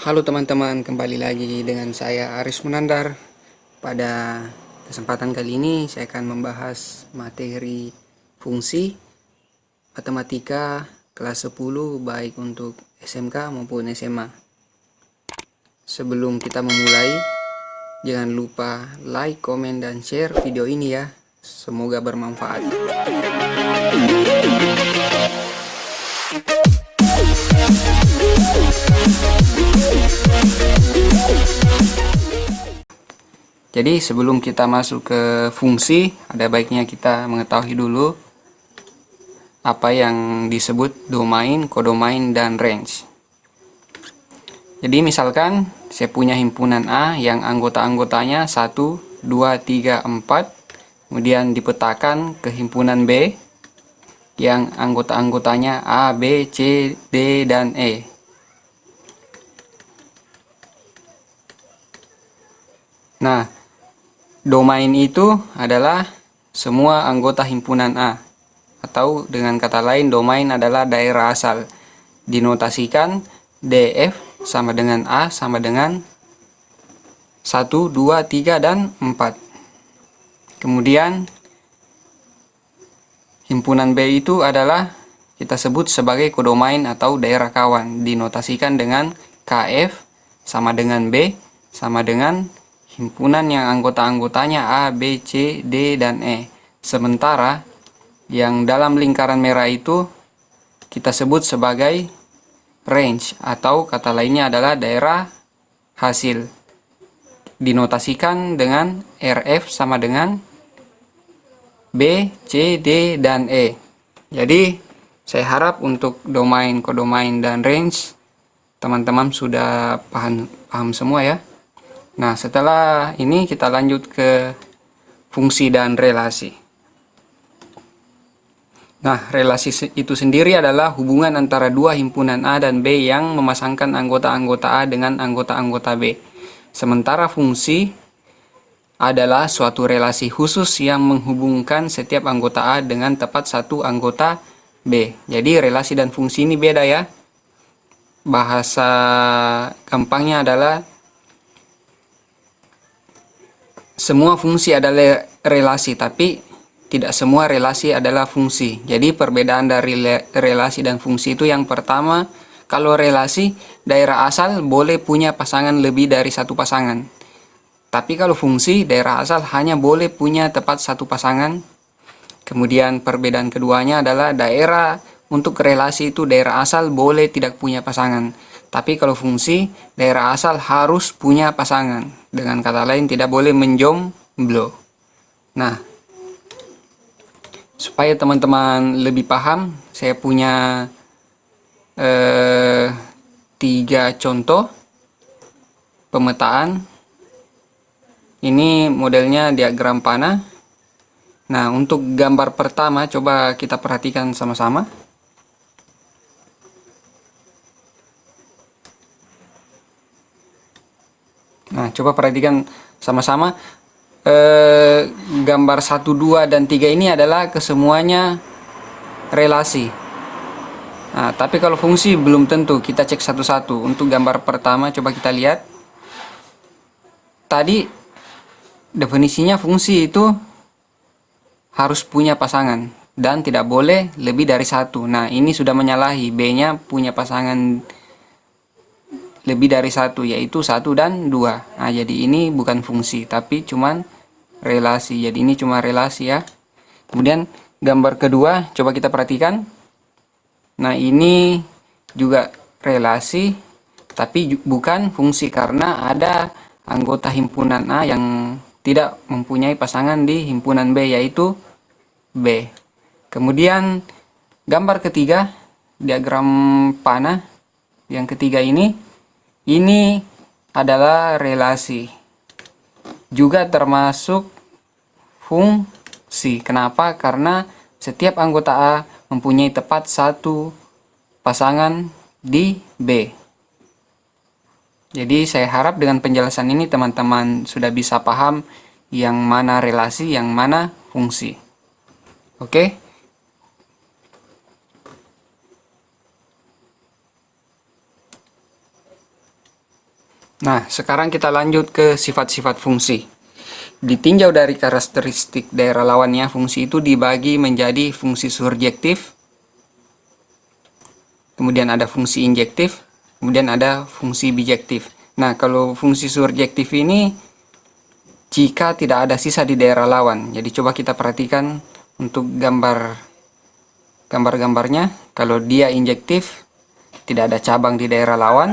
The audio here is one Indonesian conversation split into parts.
Halo teman-teman, kembali lagi dengan saya Aris Munandar. Pada kesempatan kali ini saya akan membahas materi fungsi matematika kelas 10 baik untuk SMK maupun SMA. Sebelum kita memulai, jangan lupa like, komen, dan share video ini ya. Semoga bermanfaat. Jadi sebelum kita masuk ke fungsi, ada baiknya kita mengetahui dulu apa yang disebut domain, kodomain, dan range. Jadi misalkan saya punya himpunan A yang anggota-anggotanya 1, 2, 3, 4, kemudian dipetakan ke himpunan B yang anggota-anggotanya A, B, C, D, dan E. Nah, domain itu adalah semua anggota himpunan A, atau dengan kata lain domain adalah daerah asal. Dinotasikan DF sama dengan A sama dengan 1, 2, 3, dan 4. Kemudian himpunan B itu adalah kita sebut sebagai kodomain atau daerah kawan. Dinotasikan dengan KF sama dengan B sama dengan himpunan yang anggota-anggotanya A, B, C, D, dan E. Sementara yang dalam lingkaran merah itu kita sebut sebagai range, atau kata lainnya adalah daerah hasil. Dinotasikan dengan RF sama dengan B, C, D, dan E. Jadi saya harap untuk domain, kodomain, dan range teman-teman sudah paham semua ya. Nah, setelah ini kita lanjut ke fungsi dan relasi. Nah, relasi itu sendiri adalah hubungan antara dua himpunan A dan B yang memasangkan anggota-anggota A dengan anggota-anggota B. Sementara fungsi adalah suatu relasi khusus yang menghubungkan setiap anggota A dengan tepat satu anggota B. Jadi relasi dan fungsi ini beda ya. Bahasa gampangnya adalah semua fungsi adalah relasi, tapi tidak semua relasi adalah fungsi. Jadi perbedaan dari relasi dan fungsi itu yang pertama, kalau relasi, daerah asal boleh punya pasangan lebih dari satu pasangan. Tapi kalau fungsi, daerah asal hanya boleh punya tepat satu pasangan. Kemudian perbedaan keduanya adalah daerah untuk relasi itu daerah asal boleh tidak punya pasangan. Tapi kalau fungsi, daerah asal harus punya pasangan. Dengan kata lain, tidak boleh menjomblo. Nah, supaya teman-teman lebih paham, saya punya 3 contoh pemetaan. Ini modelnya diagram panah. Nah, untuk gambar pertama, coba kita perhatikan sama-sama. Nah, coba perhatikan sama-sama. Gambar 1, 2, dan 3 ini adalah kesemuanya relasi. Nah, tapi kalau fungsi belum tentu. Kita cek satu-satu. Untuk gambar pertama, coba kita lihat. Tadi definisinya fungsi itu harus punya pasangan dan tidak boleh lebih dari satu. Nah, ini sudah menyalahi. B-nya punya pasangan lebih dari satu, yaitu 1 dan 2. Nah, jadi ini bukan fungsi, tapi cuman relasi. Jadi ini cuma relasi ya. Kemudian gambar kedua, coba kita perhatikan. Nah, ini juga relasi, tapi bukan fungsi karena ada anggota himpunan A yang tidak mempunyai pasangan di himpunan B, yaitu B. Kemudian gambar ketiga, diagram panah yang ketiga ini adalah relasi, juga termasuk fungsi. Kenapa? Karena setiap anggota A mempunyai tepat satu pasangan di B. Jadi saya harap dengan penjelasan ini teman-teman sudah bisa paham yang mana relasi, yang mana fungsi. Oke? Nah, sekarang kita lanjut ke sifat-sifat fungsi. Ditinjau dari karakteristik daerah lawannya, fungsi itu dibagi menjadi fungsi surjektif, kemudian ada fungsi injektif, kemudian ada fungsi bijektif. Nah, kalau fungsi surjektif ini jika tidak ada sisa di daerah lawan. Jadi coba kita perhatikan untuk gambar-gambarnya. Kalau dia injektif, tidak ada cabang di daerah lawan.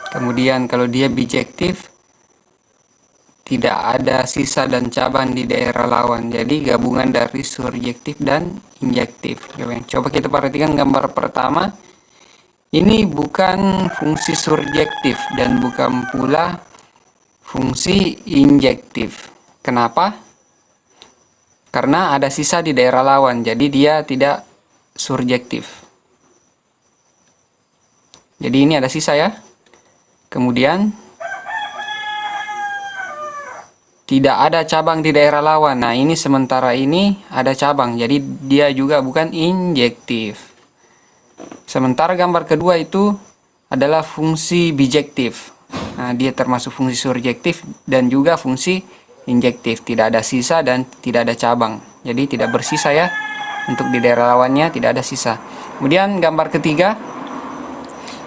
Kemudian kalau dia bijektif, tidak ada sisa dan cabang di daerah lawan. Jadi gabungan dari surjektif dan injektif. Coba kita perhatikan gambar pertama. Ini bukan fungsi surjektif dan bukan pula fungsi injektif. Kenapa? Karena ada sisa di daerah lawan, jadi dia tidak surjektif. Jadi ini ada sisa ya. Kemudian tidak ada cabang di daerah lawan. Nah, ini sementara ini ada cabang, jadi dia juga bukan injektif. Sementara gambar kedua itu adalah fungsi bijektif. Nah, dia termasuk fungsi surjektif dan juga fungsi injektif. Tidak ada sisa dan tidak ada cabang. Jadi tidak bersisa ya. Untuk di daerah lawannya tidak ada sisa. Kemudian gambar ketiga,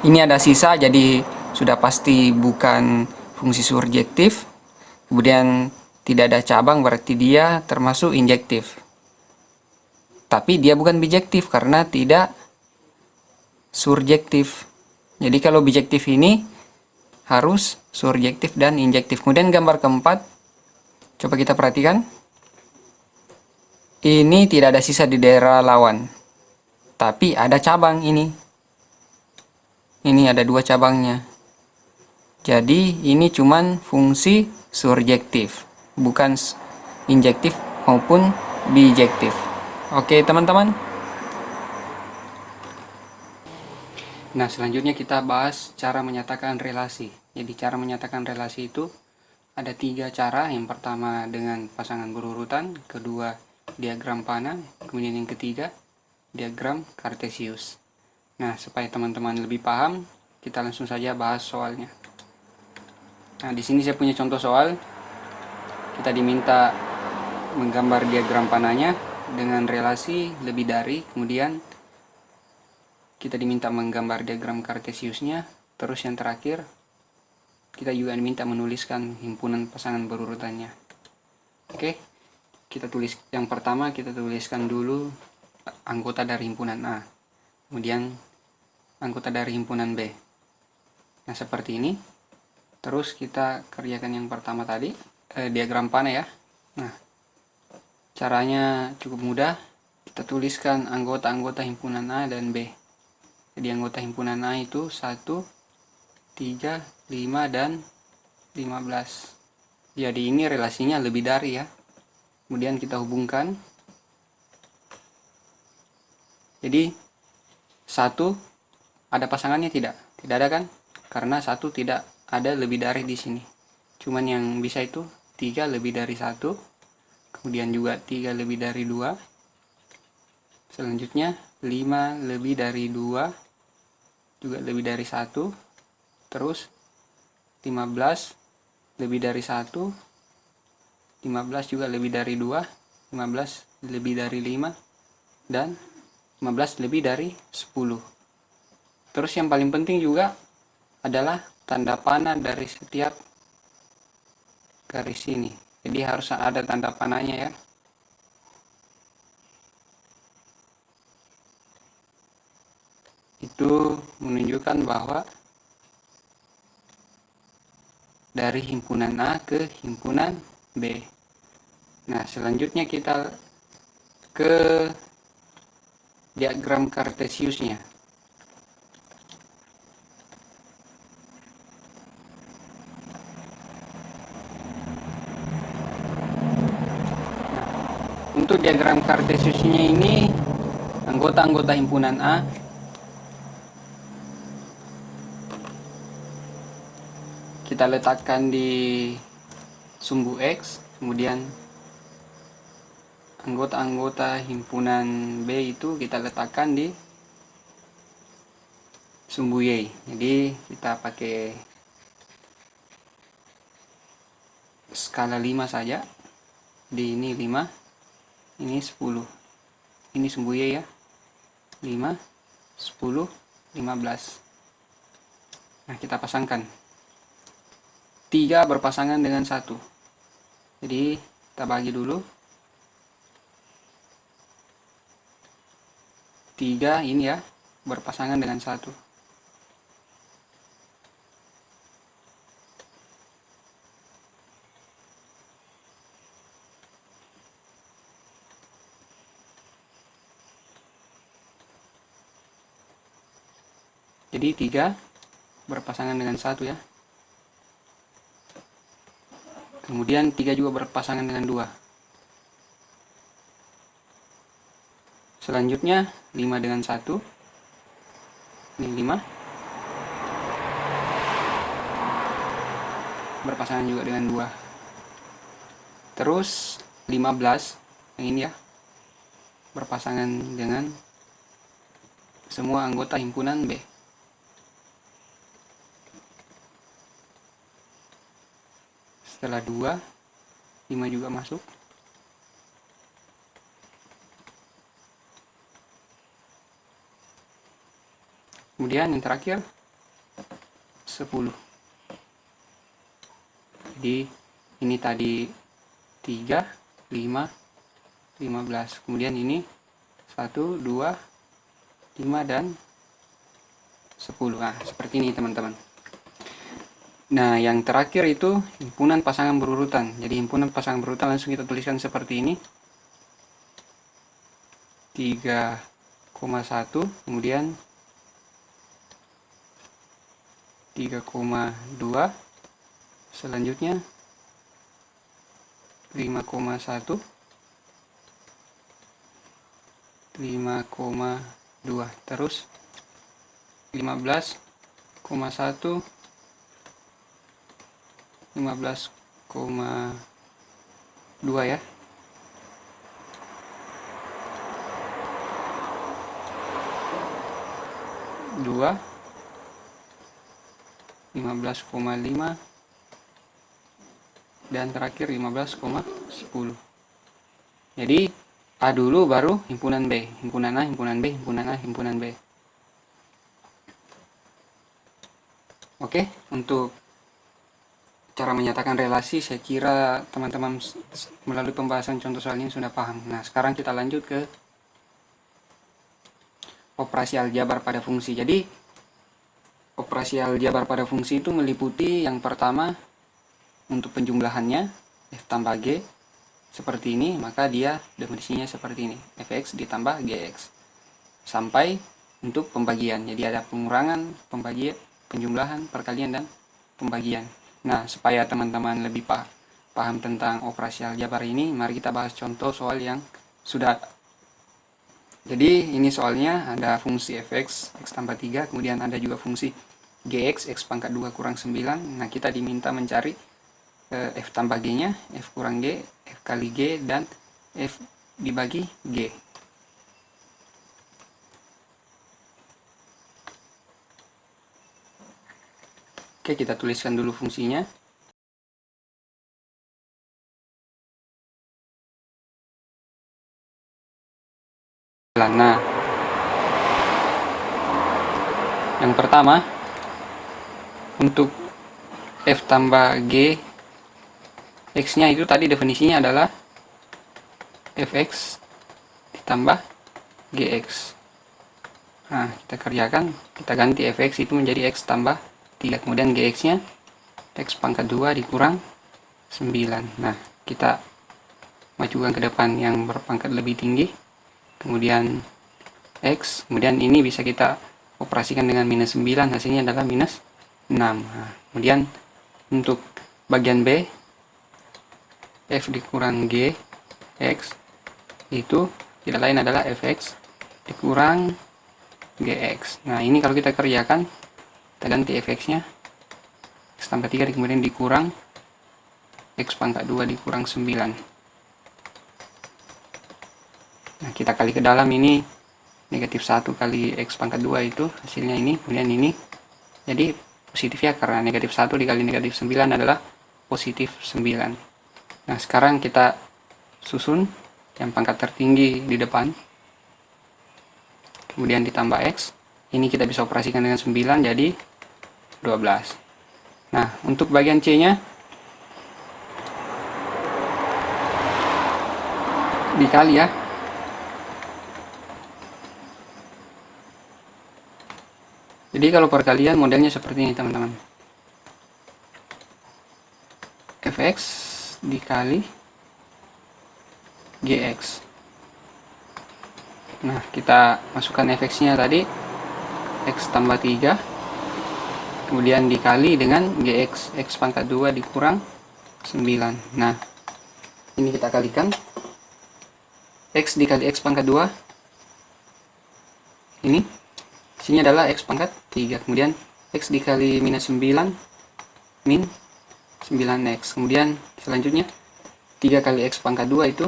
ini ada sisa, jadi sudah pasti bukan fungsi surjektif. Kemudian tidak ada cabang, berarti dia termasuk injektif. Tapi dia bukan bijektif karena tidak surjektif. Jadi kalau bijektif ini harus surjektif dan injektif. Kemudian gambar keempat, coba kita perhatikan. Ini tidak ada sisa di daerah lawan, tapi ada cabang ini. Ini ada dua cabangnya. Jadi ini cuman fungsi surjektif, bukan injektif maupun bijektif. Oke teman-teman. Nah, selanjutnya kita bahas cara menyatakan relasi. Jadi cara menyatakan relasi itu ada tiga cara. Yang pertama dengan pasangan berurutan, kedua diagram panah, kemudian yang ketiga diagram Kartesius. Nah, supaya teman-teman lebih paham, kita langsung saja bahas soalnya. Nah, di sini saya punya contoh soal. Kita diminta menggambar diagram panahnya dengan relasi lebih dari, kemudian kita diminta menggambar diagram Kartesiusnya, terus yang terakhir kita juga diminta menuliskan himpunan pasangan berurutannya. Oke, kita tulis yang pertama, kita tuliskan dulu anggota dari himpunan A, kemudian anggota dari himpunan B. Nah, seperti ini. Terus kita kerjakan yang pertama tadi, diagram panah ya. Nah, caranya cukup mudah. Kita tuliskan anggota-anggota himpunan A dan B. Jadi anggota himpunan A itu 1, 3, 5, dan 15. Jadi ini relasinya lebih dari ya. Kemudian kita hubungkan. Jadi 1 ada pasangannya tidak? Tidak ada kan? Karena 1 tidak ada lebih dari di sini. Cuman yang bisa itu 3 lebih dari 1. Kemudian juga 3 lebih dari 2. Selanjutnya 5 lebih dari 2. Juga lebih dari 1. Terus 15 lebih dari 1. 15 juga lebih dari 2. 15 lebih dari 5. Dan 15 lebih dari 10. Terus yang paling penting juga adalah tanda panah dari setiap garis ini. Jadi harus ada tanda panahnya ya. Itu menunjukkan bahwa dari himpunan A ke himpunan B. Nah, selanjutnya kita ke diagram Kartesiusnya. Untuk diagram Kartesiusnya ini, anggota-anggota himpunan A kita letakkan di sumbu X, kemudian anggota-anggota himpunan B itu kita letakkan di sumbu Y. Jadi kita pakai skala 5 saja. Di ini 5, ini 10. Ini sumbu Y ya. 5, 10, 15. Nah, kita pasangkan. 3 berpasangan dengan 1. Jadi, kita bagi dulu. 3 ini ya, berpasangan dengan 1. Jadi 3 berpasangan dengan 1 ya. Kemudian 3 juga berpasangan dengan 2. Selanjutnya 5 dengan 1. Ini 5. Berpasangan juga dengan 2. Terus 15 yang ini ya. Berpasangan dengan semua anggota himpunan B. Setelah 2, 5 juga masuk. Kemudian yang terakhir 10. Jadi ini tadi 3, 5, 15. Kemudian ini 1, 2, 5 dan 10. Nah, seperti ini teman-teman. Nah, yang terakhir itu himpunan pasangan berurutan. Jadi himpunan pasangan berurutan langsung kita tuliskan seperti ini. 3,1, kemudian 3,2, selanjutnya 5,1, 5,2, terus 15,1, 15,2 ya. Dua, 15,5, dan terakhir 15,10. Jadi A dulu baru himpunan B, himpunan A, himpunan B, himpunan A, himpunan B. Oke, untuk cara menyatakan relasi saya kira teman-teman melalui pembahasan contoh soal ini sudah paham. Nah, sekarang kita lanjut ke operasi aljabar pada fungsi. Jadi operasi aljabar pada fungsi itu meliputi yang pertama untuk penjumlahannya F tambah G seperti ini, maka dia definisinya seperti ini, Fx ditambah Gx. Sampai untuk pembagian, jadi ada pengurangan, pembagian, penjumlahan, perkalian, dan pembagian. Nah, supaya teman-teman lebih paham tentang operasi aljabar ini, mari kita bahas contoh soal yang sudah. Jadi ini soalnya ada fungsi fx, x tambah 3, kemudian ada juga fungsi gx, x pangkat 2 kurang 9. Nah, kita diminta mencari f tambah g nya, f kurang g, f kali g, dan f dibagi g. Oke, kita tuliskan dulu fungsinya. Nah, yang pertama untuk f tambah g, x nya itu tadi definisinya adalah fx ditambah gx. Nah, kita kerjakan, kita ganti fx itu menjadi x tambah 3, kemudian gx nya x pangkat 2 dikurang 9. Nah, kita majukan ke depan yang berpangkat lebih tinggi, kemudian x, kemudian ini bisa kita operasikan dengan minus 9, hasilnya adalah minus 6. Nah, kemudian untuk bagian B, f dikurang g x itu tidak lain adalah fx dikurang gx. Nah, ini kalau kita kerjakan, kita ganti fx nya x tambah 3, kemudian dikurang x pangkat 2 dikurang 9. Nah, kita kali ke dalam, ini negatif 1 kali x pangkat 2 itu hasilnya ini, kemudian ini jadi positif ya, karena negatif 1 dikali negatif 9 adalah positif 9. Nah, sekarang kita susun yang pangkat tertinggi di depan, kemudian ditambah X. Ini kita bisa operasikan dengan 9, jadi 12. Nah, untuk bagian C-nya dikali ya. Jadi kalau perkalian modelnya seperti ini teman-teman. Fx dikali Gx. Nah, kita masukkan fx-nya tadi, x tambah 3, kemudian dikali dengan gx, x pangkat 2 dikurang 9. Nah, ini kita kalikan, x dikali x pangkat 2, ini isinya adalah x pangkat 3, kemudian x dikali minus 9, min 9x, kemudian selanjutnya 3 kali x pangkat 2 itu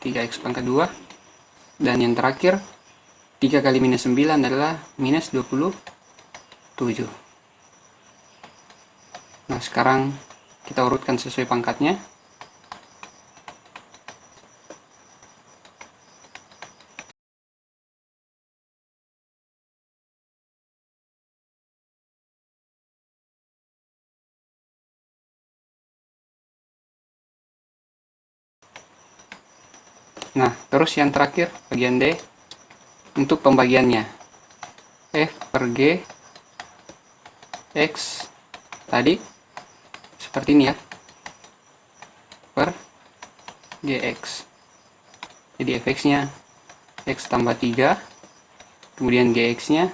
3x pangkat 2, dan yang terakhir 3 kali minus 9 adalah minus 27. Nah, sekarang kita urutkan sesuai pangkatnya. Nah, terus yang terakhir bagian D untuk pembagiannya. F per G X tadi seperti ini ya, per GX. Jadi fx-nya x tambah 3, kemudian gx-nya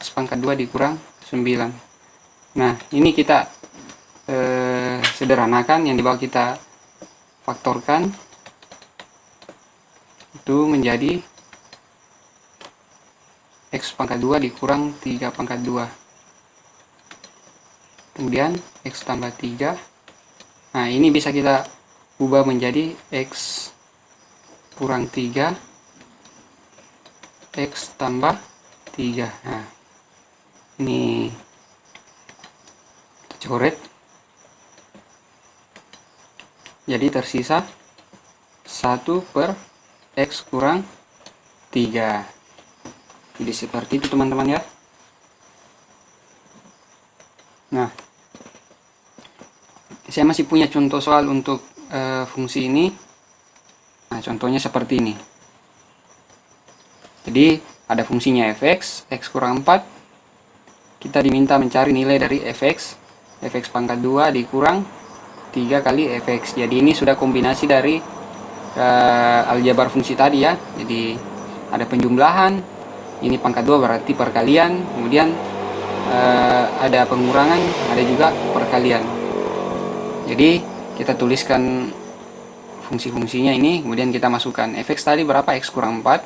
x pangkat 2 dikurang 9. Nah, ini kita sederhanakan, yang di bawah kita faktorkan, itu menjadi x pangkat 2 dikurang 3 pangkat 2, kemudian x tambah 3. Nah, ini bisa kita ubah menjadi x kurang 3 x tambah 3. Nah, ini coret, jadi tersisa 1 per x kurang 3. Jadi seperti itu teman-teman ya. Nah, saya masih punya contoh soal untuk fungsi ini. Nah, contohnya seperti ini. Jadi ada fungsinya fx, x kurang 4. Kita diminta mencari nilai dari fx pangkat 2 dikurang 3 kali fx. Jadi ini sudah kombinasi dari aljabar fungsi tadi ya. Jadi ada penjumlahan, ini pangkat 2 berarti perkalian, kemudian ada pengurangan, ada juga perkalian. Jadi kita tuliskan fungsi-fungsinya ini, kemudian kita masukkan fx tadi berapa, x kurang 4,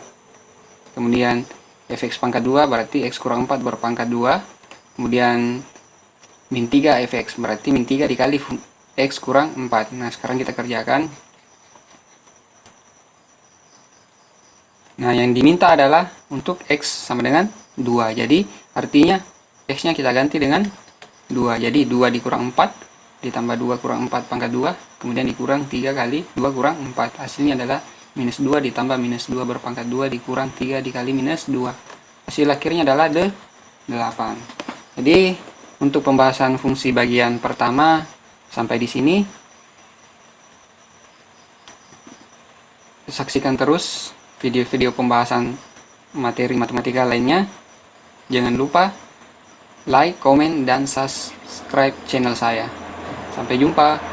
kemudian fx pangkat 2 berarti x kurang 4 berpangkat 2, kemudian min 3 fx berarti min 3 dikali x kurang 4. Nah, sekarang kita kerjakan. Nah, yang diminta adalah untuk x sama dengan 2. Jadi artinya x nya kita ganti dengan 2. Jadi 2 dikurang 4 ditambah 2 kurang 4 pangkat 2, kemudian dikurang 3 kali 2 kurang 4. Hasilnya adalah minus 2 ditambah minus 2 berpangkat 2 dikurang 3 dikali minus 2. Hasil akhirnya adalah 8. Jadi untuk pembahasan fungsi bagian pertama sampai di sini. Saksikan terus video-video pembahasan materi matematika lainnya. Jangan lupa like, komen, dan subscribe channel saya. Sampai jumpa.